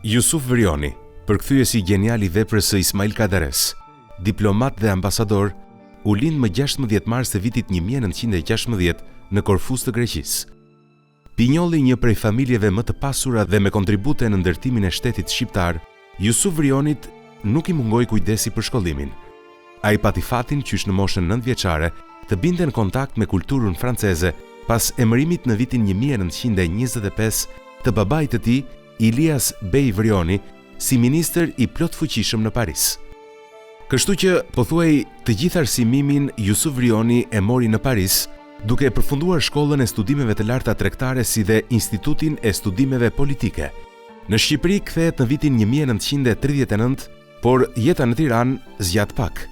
Jusuf Vrioni, përkthyesi genial i veprës së Ismail Kadares, diplomat dhe ambasador, u lind më 16 mars të vitit 1916 në Korfuz të Greqisë. Pinjolli një prej familjeve më të pasura dhe me kontribute në ndërtimin e shtetit shqiptar, Jusuf Vrionit nuk i mungoi kujdesi për shkollimin. Ai pati fatin qysh në moshën 9 vjeçare të binte në kontakt me kulturën franceze pas emërimit në vitin 1925 të babait të tij, Ilias Bey Vrioni, si ministër i plotfuqishëm në Paris. Kështu që, pothuaj, të gjithë arsimimin Jusuf Vrioni e mori në Paris, duke përfunduar shkollën e studimeve të larta tregtare si dhe Institutin e Studimeve Politike. Në Shqipëri kthehet në vitin 1939, por jeta në Tiranë zgjat pak.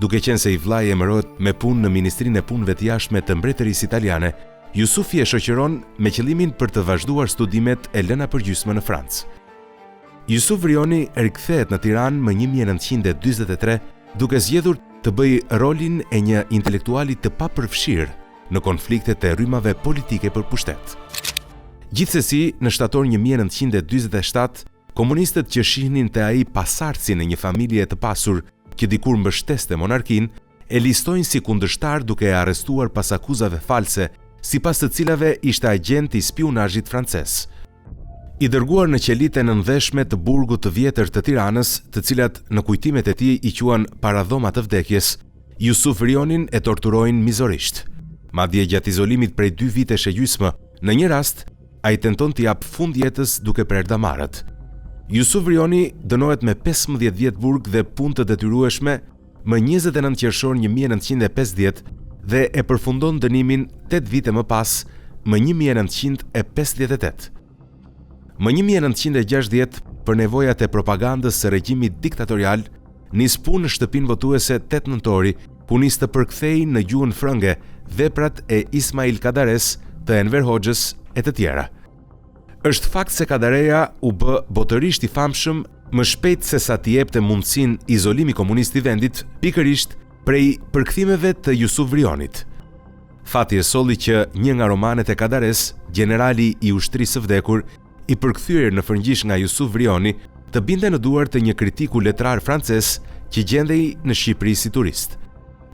Duke qenë se i vllai emërohet me punë në Ministrinë e Punëve të Jashtme të Mbretërisë Italiane, Jusufi e shoqëron me qëllimin për të vazhduar studimet e lëna përgjysmë në Francë. Jusuf Vrioni rikthehet në Tiranë më 1943, duke zgjedhur të bëjë rolin e një intelektuali të papërfshirë në konfliktet e rrymave politike për pushtet. Gjithsesi, në shtator 1947, komunistët që shihnin te ai pasardhësin e një familje të pasur që dikur mbështeste monarkinë, e listojnë si kundërshtar duke e arrestuar pas akuzave false, sipas të cilave ishte agent i spionazhit francez. I dërguar në qelitë e nënveshme të burgut të vjetër të Tiranës, të cilat në kujtimet e tij i quan paradhoma të vdekjes, Jusuf Vrionin e torturojnë mizorisht. Madje gjatë izolimit prej 2 vitesh e gjysmë, në një rast, ai tenton t'i jap fund jetës duke prerë damarët. Jusuf Vrioni dënohet me 15 vjet burg dhe punë të detyrueshme më 29 qershor 1950 dhe e përfundon dënimin 8 vite më pas, më 1958. Më 1960, për nevojat e propagandës së regjimit diktatorial, nis punë në shtëpinë votuese 8 nëntori, ku nis të përkthejë në gjuhën frënge veprat e Ismail Kadares, të Enver Hoxhës e të tjera. Është fakt se Kadareja u bë botërisht i famshëm më shpejt se sa t'i jepte mundësinë izolimi komunist i vendit, pikërisht prej përkthimeve të Jusuf Vrionit. Fati e solli që një nga romanet e Kadares, Generali i ushtrisë së vdekur, i përkthyer në frëngjisht nga Jusuf Vrioni, të binte në duar të një kritiku letrar francez që gjendej në Shqipëri si turist.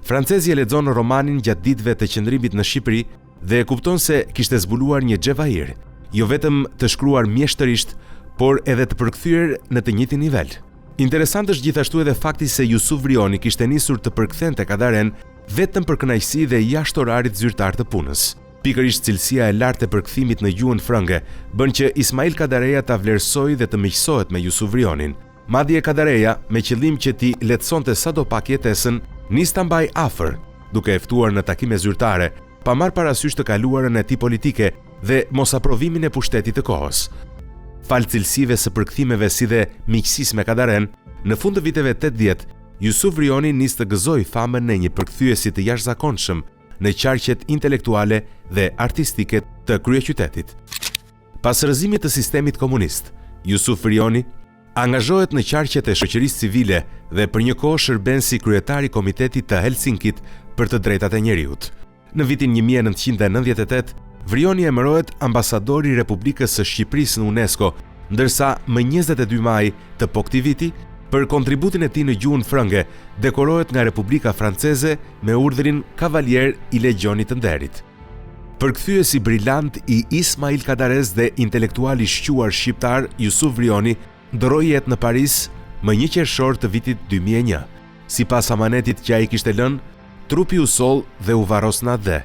Francezi e lexon romanin gjatë ditëve të qëndrimit në Shqipëri dhe e kupton se kishte zbuluar një xhevair, jo vetëm të shkruar mjeshtërisht, por edhe të përkthyer në të njëjtin nivel. Interesant është gjithashtu edhe fakti se Jusuf Vrioni kishte nisur të përkthente Kadaren vetëm për kënaqësi dhe jashtë orarit zyrtar të punës. Pikërisht cilësia e lartë e përkthimit në gjuhën frënge bën që Ismail Kadareja ta vlerësojë dhe të miqësohet me Jusuf Vrionin. Madje Kadareja, me qëllim që t'i lehtësonte sadopak jetesën, nis ta mbaj afër, duke e ftuar në takime zyrtare, pa marrë parasysh të kaluarën e tij politike dhe mosaprovimin e pushtetit të kohës. Fal cilësive së përkthimeve si dhe miqësisë me Kadaren, në fund të viteve 80, Jusuf Vrioni nis të gëzojë famën e një përkthyesi të jashtëzakonshëm në qarqet intelektuale dhe artistike të kryeqytetit. Pas rrëzimit të sistemit komunist, Jusuf Vrioni angazhohet në qarqet e shoqërisë civile dhe për një kohë shërben si kryetari i Komitetit të Helsinkit për të drejtat e njeriut. Në vitin 1998, Vrioni emërohet ambasador i Republikës së Shqipërisë në UNESCO, ndërsa më 22 maj të po këtij viti, për kontributin e tij në gjuhën frënge, dekorohet nga Republika Franceze me urdhrin Kavalier i Legjionit të Nderit. Përkthyesi briljant i Ismail Kadares dhe intelektuali shquar shqiptar Jusuf Vrioni ndroi jetë në Paris më 1 qershor të vitit 2001. Sipas amanetit që ai kishte lënë, trupi u soll dhe u varros në atë.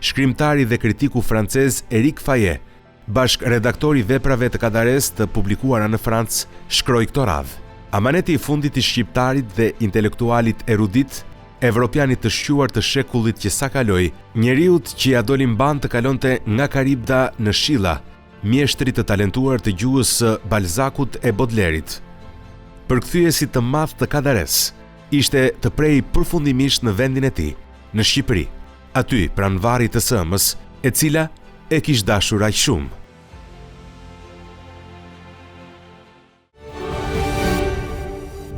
Shkrimtari dhe kritiku francez Eric Fayet, bashk redaktori veprave të Kadares të publikuara në Francë, shkroi këto radhë. Amaneti i fundit i shqiptarit dhe intelektualit erudit, evropianit të shquar të shekullit që sa kaloi, njeriut që ja doli mban të kalonte nga Karibda në Shilla, mjeshtrit të talentuar të gjuhës së Balzacut e Baudelaire-it. Përkthyesi të madh të Kadares ishte të prej përfundimisht në vendin e tij, në Shqipëri, aty pranë varrit të Sëmës, e cila e kishte dashur aq shumë.